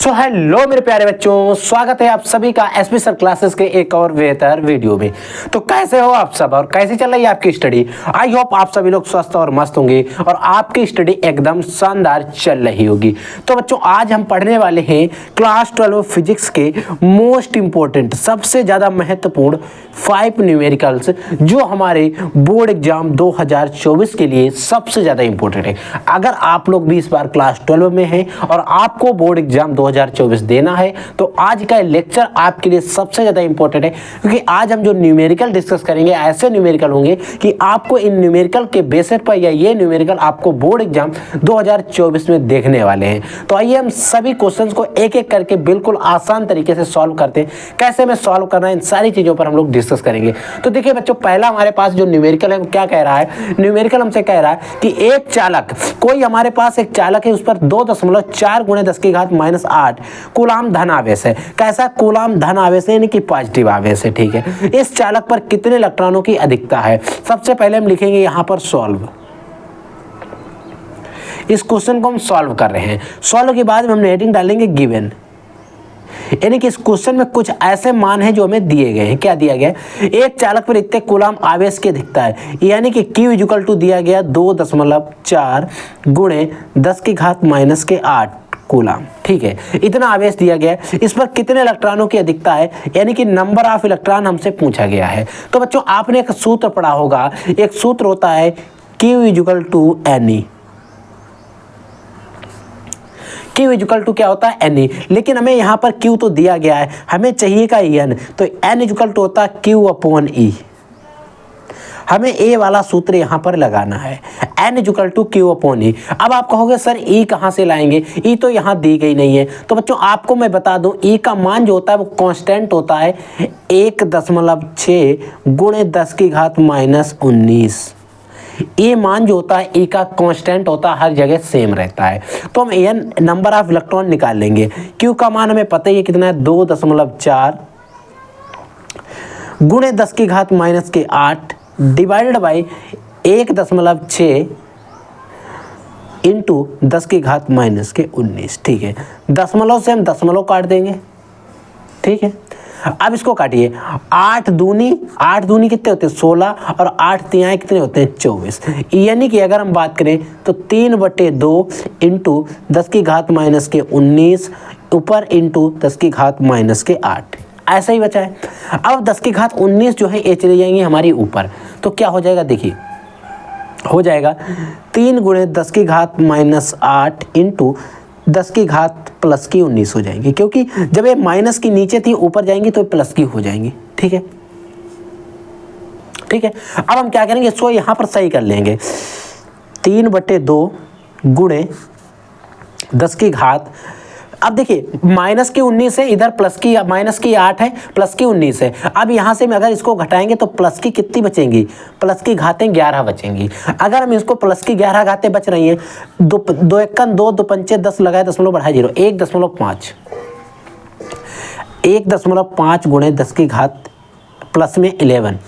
So hello मेरे प्यारे बच्चों, स्वागत है आप सभी का एसपी सर क्लासेस के एक और बेहतर वीडियो में। तो कैसे हो आप सब और कैसी चल रही है आपकी स्टडी। आई होप आप सभी लोग स्वस्थ और मस्त होंगे और आपकी स्टडी एकदम शानदार चल रही होगी। तो बच्चों आज हम पढ़ने वाले हैं क्लास 12 फिजिक्स के मोस्ट इंपॉर्टेंट, सबसे ज़्यादा महत्वपूर्ण 5 न्यूमेरिकल्स जो हमारे बोर्ड एग्जाम 2024 के लिए सबसे ज़्यादा इंपॉर्टेंट है। अगर आप लोग भी इस बार क्लास 12 में हैं और आपको बोर्ड एग्जाम 2024 देना है तो आज का लेक्चर आपके लिए सबसे ज़्यादा इंपॉर्टेंट है, क्योंकि आज हम जो न्यूमेरिकल डिस्कस करेंगे ऐसे न्यूमेरिकल होंगे कि आपको इन न्यूमेरिकल के बेसिस पर या ये न्यूमेरिकल आपको बोर्ड एग्जाम 2024 में देखने वाले हैं। तो आइए हम सभी क्वेश्चंस को एक एक करके बिल्कुल आसान तरीके से सॉल्व करते हैं। कैसे में सॉल्व करना है इन सारी चीज़ों पर हम लोग डिस्कस करेंगे। तो देखिए बच्चों, पहला हमारे पास जो न्यूमेरिकल है वो क्या कह रहा है। न्यूमेरिकल हमसे कह रहा है कि एक चालक, कोई हमारे पास एक चालक है, उस पर 2.4 × 10⁻⁸ कूलाम धन आवेश है। कैसा कूलाम धन आवेश है, यानी कि पॉजिटिव आवेश है। ठीक है, इस चालक पर कितने इलेक्ट्रॉनों की अधिकता है। सबसे पहले हम लिखेंगे यहां पर सॉल्व। इस क्वेश्चन को हम सॉल्व कर रहे हैं। सॉल्व के बाद हम हेडिंग डालेंगे गिवन, यानी कि इस क्वेश्चन में कुछ ऐसे मान हैं जो हमें दिए गए हैं। क्या दिया गया है, एक चालक पर इतने कूलाम आवेश की अधिकता है, यानी कि Q = दिया गया 2.4 × 10⁻⁸ कूलाम। ठीक है, इतना आवेश दिया गया है। इस पर कितने इलेक्ट्रॉनों की अधिकता है, यानी कि नंबर ऑफ इलेक्ट्रॉन हमसे पूछा गया है। तो बच्चों आपने एक सूत्र पढ़ा होगा, एक सूत्र होता है Q = Ne। Q = क्या होता है, Ne। लेकिन हमें यहाँ पर Q तो दिया गया है, हमें चाहिए का N, तो N = होता है Q/E। हमें ए वाला सूत्र यहाँ पर लगाना है, N = Q/E। अब आप कहोगे सर E कहाँ से लाएंगे, E तो यहाँ दी गई नहीं है। तो बच्चों आपको मैं बता दूँ E का मान जो होता है वो कांस्टेंट होता है 1.6 × 10⁻⁻19। ये मान जो होता है E का कांस्टेंट होता है, हर जगह सेम रहता है। तो हम N नंबर ऑफ इलेक्ट्रॉन निकाल लेंगे। Q का मान हमें पता ही है कितना है, 2.4 × 10⁻⁸ डिवाइडेड बाई 1.6 इंटू 10⁻⁻19। ठीक है, दशमलव से हम दशमलव काट देंगे। ठीक है, अब इसको काटिए। 8 दूनी कितने होते हैं, 16, और 8 तिहाई कितने होते हैं, 24। यानी कि अगर हम बात करें तो 3/2 इंटू 10⁻⁻19 ऊपर इंटू 10⁻⁻8 ऐसा ही बचा है। अब 10⁻19 जो है ये चले जाएंगे हमारी ऊपर, तो क्या हो जाएगा, देखिए हो जाएगा 3 × 10⁻⁻8 इंटू 10⁻+19 हो जाएंगे, क्योंकि जब ये माइनस की नीचे थी ऊपर जाएंगी तो प्लस की हो जाएंगी। ठीक है, ठीक है। अब हम क्या करेंगे, इसको यहाँ पर सही कर लेंगे। 3/2 × 10⁻, अब देखिए माइनस की 19 है, इधर प्लस की माइनस की 8 है, प्लस की 19 है। अब यहाँ से अगर इसको घटाएंगे तो प्लस की कितनी बचेंगी, प्लस की घातें 11 बचेंगी। अगर हम इसको प्लस की 11 घातें बच रही हैं, 2 × 2 = 2, 5 × 10 लगाए, दशमलव बढ़ाए 0, 1.5 × 10⁻+11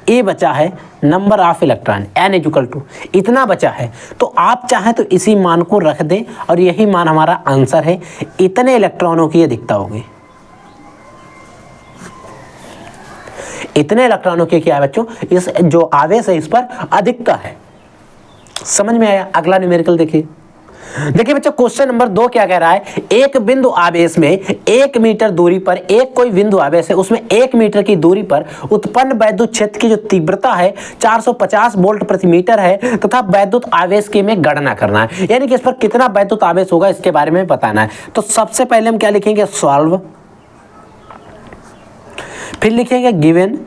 ये बचा है नंबर ऑफ इलेक्ट्रॉन, N = इतना बचा है। तो आप चाहें तो इसी मान को रख दें और यही मान हमारा आंसर है। इतने इलेक्ट्रॉनों की अधिकता होगी। इतने इलेक्ट्रॉनों की क्या है बच्चों, इस जो आवेश है इस पर अधिकता है। समझ में आया। अगला न्यूमेरिकल देखिए बच्चों, क्वेश्चन नंबर 2 क्या कह रहा है, एक बिंदु आवेश में 1 मीटर दूरी पर, एक कोई बिंदु आवेश है उसमें 1 मीटर की दूरी पर उत्पन्न वैद्युत क्षेत्र की जो तीव्रता है 450 वोल्ट प्रति मीटर है तथा वैद्युत आवेश की में गणना करना है, यानी कि इस पर कितना वैद्युत आवेश होगा इसके बारे में बताना है। तो सबसे पहले हम क्या लिखेंगे, सॉल्व, फिर लिखेंगे गिवन,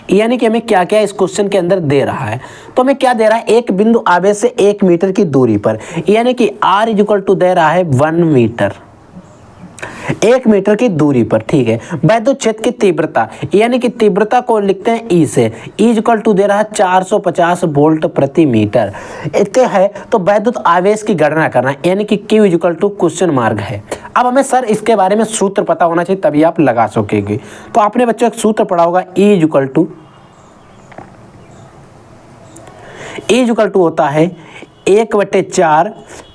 यानी कि हमें क्या क्या इस क्वेश्चन के अंदर दे रहा है। तो हमें क्या दे रहा है, एक बिंदु आवेश से 1 मीटर की दूरी पर, यानी कि R = दे रहा है 1 मीटर, 1 मीटर की दूरी पर। ठीक है, वैद्युत क्षेत्र की तीव्रता, यानी कि तीव्रता को लिखते हैं E से, E = दे रहा है 450 वोल्ट प्रति मीटर। इतने है तो वैद्युत आवेश की गणना करना, यानी कि Q = क्वेश्चन मार्क है। अब हमें सर इसके बारे में सूत्र पता होना चाहिए तभी आप लगा सकेंगे। तो आपने बच्चों एक सूत्र पढ़ा होगा, E = होता है 1/4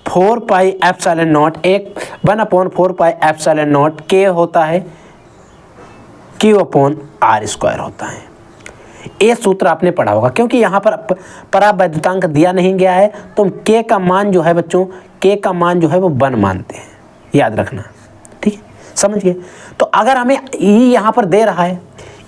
4 पाई epsilon naught 1/4 pi epsilon not के होता है Q/r² होता है। ये सूत्र आपने पढ़ा होगा, क्योंकि यहाँ पर परावैद्युतांक दिया नहीं गया है तो हम के का मान जो है बच्चों, के का मान जो है वो 1 मानते हैं, याद रखना, ठीक है, समझ गए। तो अगर हमें ई यहाँ पर दे रहा है,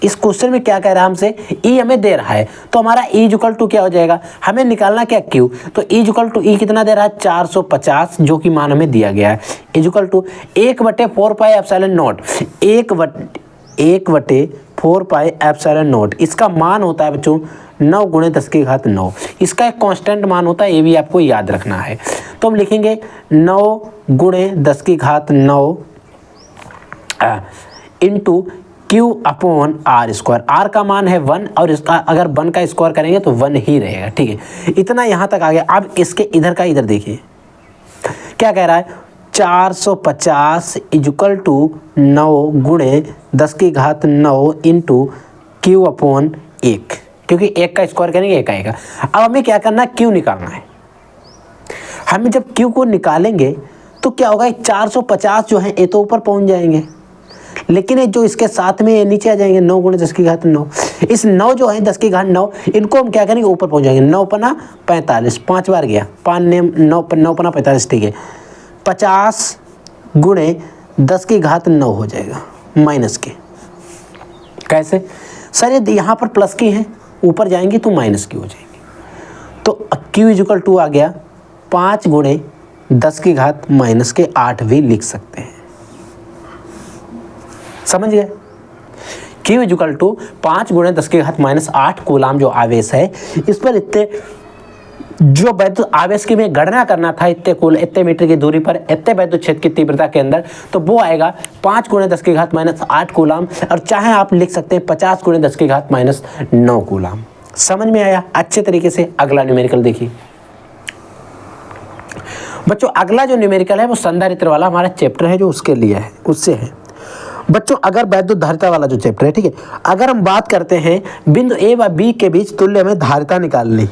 इस क्वेश्चन में क्या कह रहा है हमसे, ई हमें दे रहा है, तो हमारा ई इक्वल टू क्या हो जाएगा, हमें निकालना क्या क्यू, तो ई इक्वल टू ई कितना दे रहा है 450, जो कि मान हमें दिया गया है, equal to 1/4 pi epsilon naught, 1/4 pi epsilon naught, इसका मान होता है बच्चों 9 × 10⁹ इसका एक कांस्टेंट मान होता है, ये भी आपको याद रखना है। तो हम लिखेंगे 9 × 10⁹ इंटू Q/r², r का मान है 1 और इसका अगर 1 का स्क्वायर करेंगे तो 1 ही रहेगा, ठीक है। इतना यहाँ तक आ गया। अब इसके इधर का इधर देखिए क्या कह रहा है, 450 इक्वल टू 9 × 10⁹ इंटू Q/1, क्योंकि 1 का स्क्वायर करेंगे 1 आएगा। अब हमें क्या करना है, Q निकालना है। हमें जब Q को निकालेंगे तो क्या होगा, 450 जो है ये तो ऊपर पहुंच जाएंगे, लेकिन ये जो इसके साथ में ये नीचे आ जाएंगे 9 × 10⁹। इस 9 जो है 10⁹, इनको हम क्या करेंगे, ऊपर पहुंच जाएंगे। 9 × 45, 5 बार गया, 5 9 × 45, ठीक है। 50 × 10⁹ हो जाएगा माइनस के। कैसे सर, ये यहाँ पर प्लस की है, ऊपर जाएंगे तो माइनस की हो जाएगी। तो Q इक्वल टू आ गया 5 × 10⁻⁻8 भी लिख सकते हैं, समझ गए। Q इक्वल टू 5 × 10⁻⁸ कूलाम जो आवेश है, इस पर इतने जो वैद्युत आवेश की में गणना करना था, इतने मीटर की दूरी पर इतने वैद्युत क्षेत्र की तीव्रता के अंदर, तो वो आएगा 5 × 10⁻⁸ कूलाम, और चाहे आप लिख सकते हैं 50 × 10⁻⁹ कूलाम। समझ में आया अच्छे तरीके से। अगला न्यूमेरिकल देखिए बच्चों, अगला जो न्यूमेरिकल है वो संधारित्र वाला हमारा चैप्टर है जो उसके लिए है, उससे है बच्चों। अगर वैद्युत धारिता वाला जो चैप्टर है, ठीक है, अगर हम बात करते हैं बिंदु ए व बी के बीच तुल्य में धारिता निकालनी है,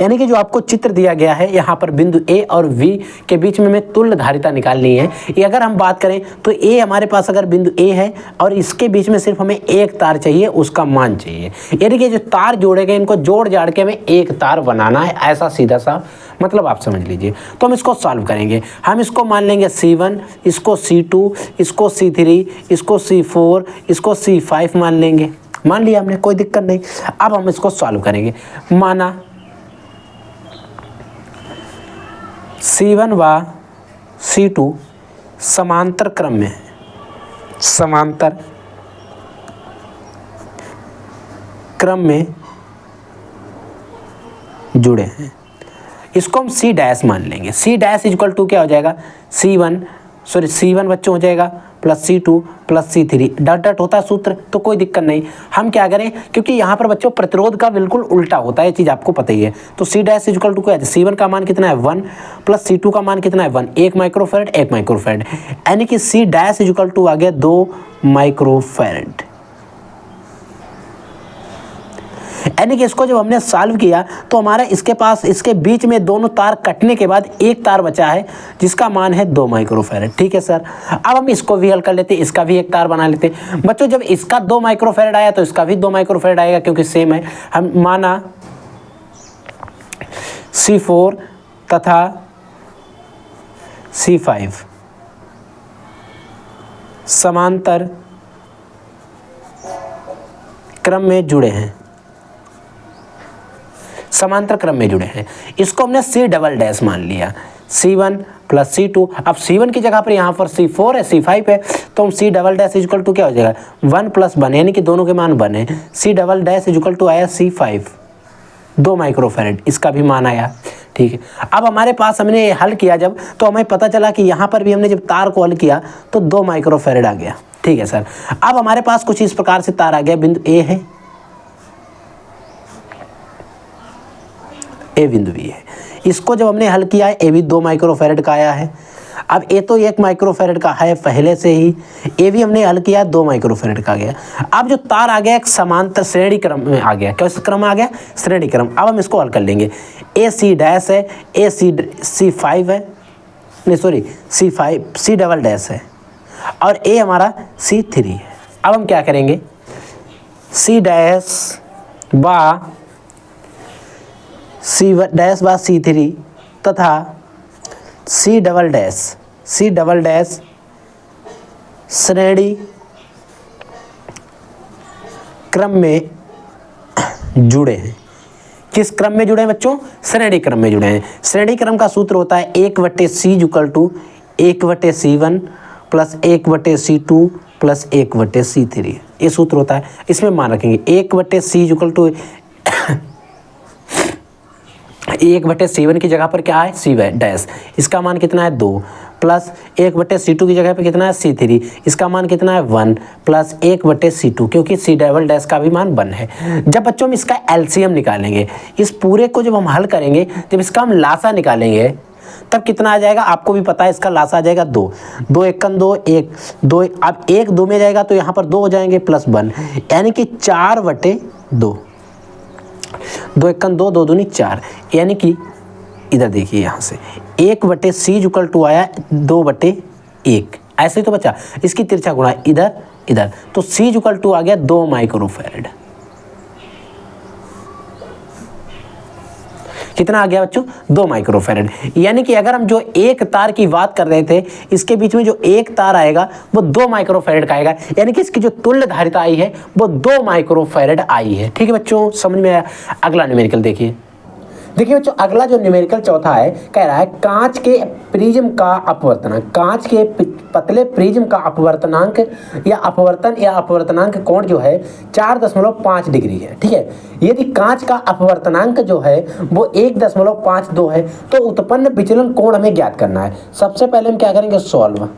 यानी कि जो आपको चित्र दिया गया है यहाँ पर बिंदु ए और बी के बीच में हमें तुल्य धारिता निकालनी है। ये अगर हम बात करें तो ए हमारे पास अगर बिंदु ए है और इसके बीच में सिर्फ हमें एक तार चाहिए, उसका मान चाहिए, यानी कि जो तार जोड़े गए इनको जोड़ जाड़ के हमें एक तार बनाना है, ऐसा सीधा सा मतलब आप समझ लीजिए। तो हम इसको सॉल्व करेंगे। हम इसको मान लेंगे C1, इसको C2, इसको C3, इसको C4, इसको C5 मान लेंगे। मान लिया हमने, कोई दिक्कत नहीं। अब हम इसको सॉल्व करेंगे। माना C1 व C2 समांतर क्रम में, समांतर क्रम में जुड़े हैं, इसको हम C डैश मान लेंगे। C डैश इक्वल टू क्या हो जाएगा, C1 बच्चों हो जाएगा plus C2 plus C3, dot dot होता है सूत्र, तो कोई दिक्कत नहीं। हम क्या करें, क्योंकि यहाँ पर बच्चों प्रतिरोध का बिल्कुल उल्टा होता है, ये चीज़ आपको पता ही है। तो C डैश इक्वल टू क्या है, C1 का मान कितना है 1 प्लस C2 का मान कितना है 1, 1 माइक्रोफैरड 1 माइक्रोफैरड, यानी कि C डैश इक्वल टू आ गया 2 माइक्रोफैरड। यानी कि इसको जब हमने सॉल्व किया तो हमारा इसके पास, इसके बीच में दोनों तार कटने के बाद एक तार बचा है जिसका मान है 2 माइक्रोफैरड। ठीक है सर, अब हम इसको भी हल कर लेते, इसका भी एक तार बना लेते। बच्चों जब इसका 2 माइक्रोफैरड आया तो इसका भी 2 माइक्रोफैरड आएगा, क्योंकि सेम है। हम माना C4 तथा C5 समांतर क्रम में जुड़े हैं, समांतर क्रम में जुड़े हैं। इसको हमने C डबल डैश मान लिया, C1 प्लस C2। अब C1 की जगह पर यहाँ पर C4 है, C5 है, तो हम C double dash equal to क्या हो जाएगा 1 प्लस 1, यानी कि दोनों के मान 1 है। C double dash equal to आया C5 2 माइक्रोफैरड, इसका भी मान आया। ठीक है, अब हमारे पास हमने हल किया जब, तो हमें पता चला कि यहाँ पर भी हमने जब तार को हल किया तो 2 माइक्रोफैरड आ गया। ठीक है सर, अब हमारे पास कुछ इस प्रकार से तार आ गया, बिंदु ए है, ए बिंदु बी है। इसको जब हमने हल किया है, ए भी 2 माइक्रोफैरड का आया है। अब ए तो 1 माइक्रोफैरड का है पहले से ही, ए भी हमने हल किया 2 माइक्रोफैरड का गया। अब जो तार आ गया एक समांतर श्रेणी क्रम में आ गया, कैसे क्रम आ गया, श्रेणी क्रम। अब हम इसको हल कर लेंगे। ए C डैश है, ए C5 है, नहीं sorry C5 C double dash है और A हमारा C3 है। अब हम क्या करेंगे, C डैश बा C डैश बा C3 तथा C डबल डैश श्रेणी क्रम में जुड़े हैं। किस क्रम में जुड़े हैं बच्चों? श्रेणी क्रम में जुड़े हैं। श्रेणी क्रम का सूत्र होता है 1/C equal to 1/C1 plus 1/C2 plus 1/C3। ये सूत्र होता है। इसमें मान रखेंगे 1/C इक्वल टू 1/C1 की जगह पर क्या है C डैश, इसका मान कितना है 2 प्लस 1/C2 की जगह पर कितना है C3, इसका मान कितना है 1 प्लस 1/C2 क्योंकि C डबल डैश का भी मान 1 है। जब बच्चों हम इसका एलसीएम निकालेंगे, इस पूरे को जब हम हल करेंगे, जब इसका हम लासा निकालेंगे तब कितना आ जाएगा आपको भी पता है, इसका लासा आ जाएगा 2 2 एकन 2 1 2, अब 1 2 में जाएगा तो यहाँ पर 2 हो जाएंगे प्लस 1 यानी कि 4/2 2 एकन 2 2 दूनी 4 यानी कि इधर देखिए यहाँ से 1/C इक्वल टू आया 2/1 ऐसे ही तो बचा, इसकी तिरछा गुणा इधर तो C इक्वल टू आ गया 2 माइक्रोफैरड। कितना आ गया बच्चों 2 माइक्रोफैरड। यानी कि अगर हम जो एक तार की बात कर रहे थे, इसके बीच में जो एक तार आएगा वो 2 माइक्रोफैरड का आएगा, यानी कि इसकी जो तुल्य धारिता आई है वो 2 माइक्रोफैरड आई है। ठीक है बच्चों, समझ में आया। अगला न्यूमेरिकल देखिए बच्चों, अगला जो न्यूमेरिकल चौथा है, कह रहा है कांच के प्रिज्म का अपवर्तनांक, कांच के पतले प्रिज्म का अपवर्तनांक या अपवर्तनांक कोण जो है 4.5 डिग्री है। ठीक है, यदि कांच का अपवर्तनांक जो है वो 1.52 है तो उत्पन्न विचलन कोण हमें ज्ञात करना है। सबसे पहले हम क्या करेंगे सॉल्व,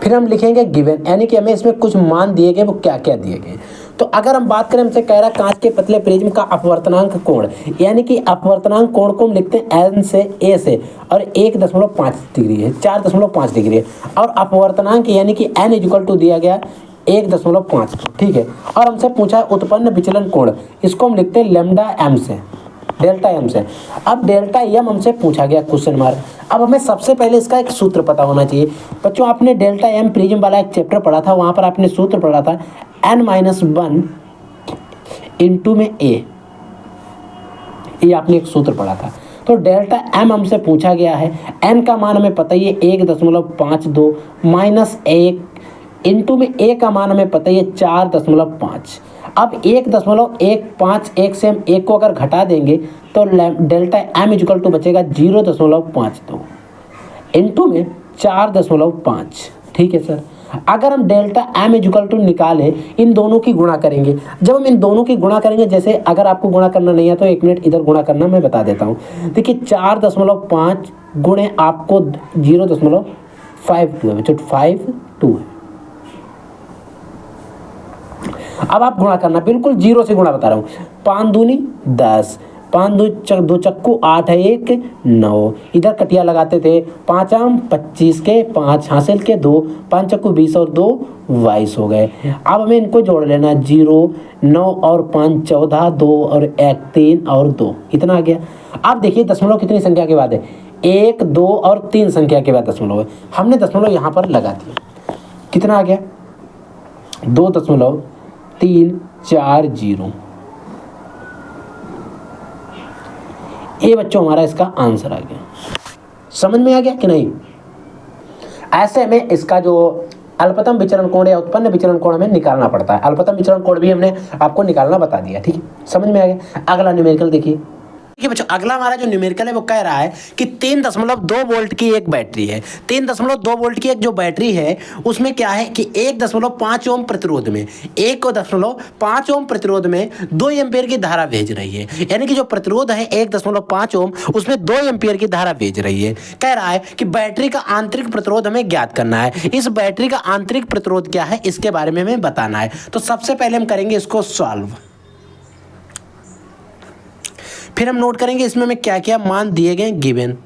फिर हम लिखेंगे गिवन, यानी कि हमें इसमें कुछ मान दिए गए, वो क्या क्या दिए गए। तो अगर हम बात करें, हमसे कह रहा है कांच के पतले प्रिज्म का अपवर्तनांक कोण, यानी कि अपवर्तनांक कोण को हम लिखते हैं N से A से और 1.5 डिग्री है, 4.5 डिग्री है, और अपवर्तनांक यानी कि N इक्वल टू दिया गया 1.5। ठीक है, और हमसे पूछा उत्पन्न विचलन कोण, इसको हम लिखते हैं लैम्डा m से, डेल्टा m से। अब डेल्टा m हमसे पूछा गया क्वेश्चन मार्क। अब हमें सबसे पहले इसका एक सूत्र पता होना चाहिए। बच्चों आपने डेल्टा m प्रिज्म वाला एक चैप्टर पढ़ा था, वहां पर आपने सूत्र पढ़ा था n-1 इंटू में a, ये आपने एक सूत्र पढ़ा था। तो डेल्टा m हमसे पूछा गया है, n का मान हमें पता ही है 1.52 माइनस 1 इंटू में a का मान हमें पता ही है 4.5। अब 1.151 से हम 1 को अगर घटा देंगे तो डेल्टा m इक्वल टू बचेगा 0.52 इंटू में 4.5। ठीक है सर, अगर हम डेल्टा m इक्वल टू निकालें, इन दोनों की गुणा करेंगे। जब हम इन दोनों की गुणा करेंगे, जैसे अगर आपको गुणा करना नहीं है तो 1 मिनट इधर गुणा करना मैं बता देता हूँ। देखिए 4.5 गुणे आपको 0.52 है बच्चों, 52 है। अब आप गुणा करना, बिल्कुल 0 से गुणा बता रहा हूँ। 5 दूनी 10, 5 2 चक्कू 8 है 1 9, इधर कटिया लगाते थे, 5 आम 25 के 5 हासिल के 2, 5 चक्कू 20 और 2 22 हो गए। अब हमें इनको जोड़ लेना, 0 9 और 5 14, 2 और 1 3 और 2, इतना आ गया। अब देखिए दशमलव कितनी संख्या के बाद है, 1 2 और 3 संख्या के बाद दशमलव है। हमने दशमलव यहाँ पर लगा दिया, कितना आ गया 2.340। ये बच्चों हमारा इसका आंसर आ गया। समझ में आ गया कि नहीं? ऐसे में इसका जो अल्पतम विचरण कोण या उत्पन्न विचरण कोण हमें निकालना पड़ता है। अल्पतम विचरण कोण भी हमने आपको निकालना बता दिया। ठीक है, समझ में आ गया। अगला न्यूमेरिकल देखिए बच्चों, अगला हमारा जो न्यूमेरिकल है वो कह रहा है कि 3.2 वोल्ट की एक बैटरी है। 3.2 वोल्ट की एक जो बैटरी है उसमें क्या है कि 1.5 ओम प्रतिरोध में 1.5 ओम प्रतिरोध में 2 एम्पीयर की धारा भेज रही है। यानी कि जो प्रतिरोध है 1.5 ओम, उसमें 2 एम्पीयर की धारा भेज रही है। कह रहा है कि बैटरी का आंतरिक प्रतिरोध हमें ज्ञात करना है। इस बैटरी का आंतरिक प्रतिरोध क्या है इसके बारे में हमें बताना है। तो सबसे पहले हम करेंगे इसको सॉल्व, फिर हम नोट करेंगे इसमें हमें क्या क्या मान दिए गए, गिवन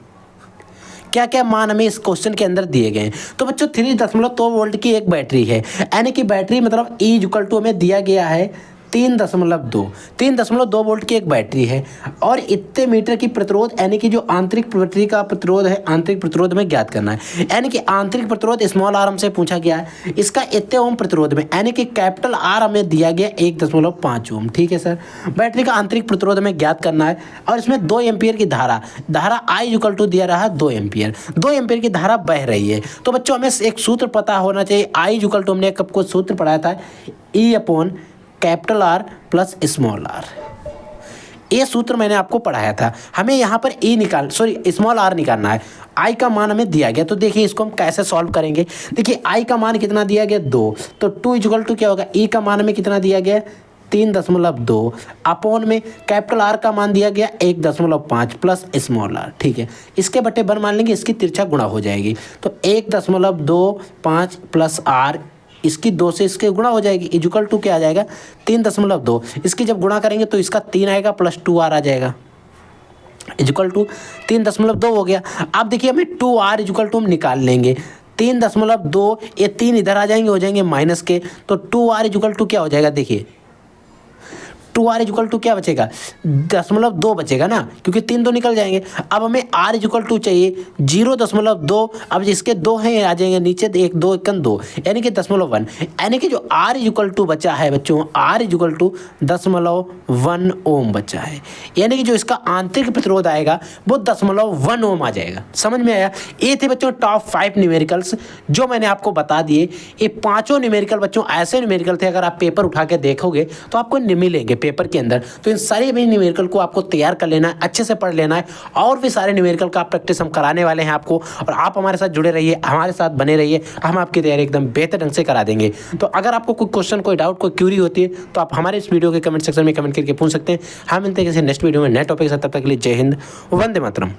क्या क्या मान हमें इस क्वेश्चन के अंदर दिए गए। तो बच्चों 3.2 वोल्ट की एक बैटरी है, यानी कि बैटरी मतलब E इक्वल टू हमें दिया गया है 3.2 वोल्ट की एक बैटरी है और इतने मीटर की प्रतिरोध यानी कि जो आंतरिक बैटरी का प्रतिरोध है, आंतरिक प्रतिरोध में ज्ञात करना है। यानी कि आंतरिक प्रतिरोध स्मॉल आर हमसे पूछा गया है, इसका इतने ओम प्रतिरोध में यानी कि कैपिटल आर हमें दिया गया 1.5 ओम। ठीक है सर, बैटरी का आंतरिक प्रतिरोध में ज्ञात करना है और इसमें 2 एम्पियर की धारा I इक्वल टू दिया रहा है 2 एम्पियर। 2 एम्पियर की धारा बह रही है। तो बच्चों हमें एक सूत्र पता होना चाहिए, I इक्वल टू हमने कब को सूत्र पढ़ाया था, E upon capital R plus small R. ये सूत्र मैंने आपको पढ़ाया था। हमें यहाँ पर स्मॉल आर निकालना है। आई का मान हमें दिया गया, तो देखिए इसको हम कैसे सॉल्व करेंगे। देखिए आई का मान कितना दिया गया 2, तो 2 इक्वल टू क्या होगा, ई का मान हमें कितना दिया गया 3.2 अपॉन में कैपिटल आर का मान दिया गया 1.5 प्लस स्मॉल आर। ठीक है, इसके बटे बर मान लेंगे, इसकी तिरछा गुणा हो जाएगी। तो 1.25 प्लस आर, इसकी 2 से इसके गुणा हो जाएगी, इक्वल टू क्या आ जाएगा 3.2। इसकी जब गुणा करेंगे तो इसका 3 आएगा प्लस 2 आर आ जाएगा, इक्वल टू 3.2 हो गया। अब देखिए हमें 2 आर इक्वल टू हम निकाल लेंगे। 3.2, ये 3 इधर आ जाएंगे, हो जाएंगे माइनस के, तो 2 आर इक्वल टू क्या हो जाएगा, देखिए 2 आर इक्वल टू क्या बचेगा 0.2 बचेगा ना, क्योंकि 3 2 निकल जाएंगे। अब हमें आर इक्वल टू चाहिए 0.2। अब इसके 2 हैं, आ जाएंगे नीचे, 1 2 1 2 यानी कि 0.1, यानी कि जो आर इक्वल टू बचा है बच्चों, आर इक्वल टू 0.1 ओम बचा है। यानी कि जो इसका आंतरिक प्रतिरोध आएगा वो 0.1 ओम आ जाएगा। समझ में आया। ये थे बच्चों टॉप 5 न्यूमेरिकल्स जो मैंने आपको बता दिए। ये पाँचों न्यूमेरिकल बच्चों ऐसे न्यूमेरिकल थे, अगर आप पेपर उठा के देखोगे तो आपको मिलेंगे पेपर के अंदर। तो इन सारे भी न्यूमेरिकल को आपको तैयार कर लेना है, अच्छे से पढ़ लेना है। और भी सारे न्यूमेरिकल का प्रैक्टिस हम कराने वाले हैं आपको, और आप हमारे साथ जुड़े रहिए, हमारे साथ बने रहिए, हम आपकी तैयारी एकदम बेहतर ढंग से करा देंगे। तो अगर आपको कोई क्वेश्चन, कोई डाउट, कोई क्यूरी होती है तो आप हमारे इस वीडियो के कमेंट सेक्शन में कमेंट करके पूछ सकते हैं। हम मिलते हैं किसी नेक्स्ट वीडियो में नए टॉपिक के साथ। तब तक के लिए जय हिंद, वंदे मातरम।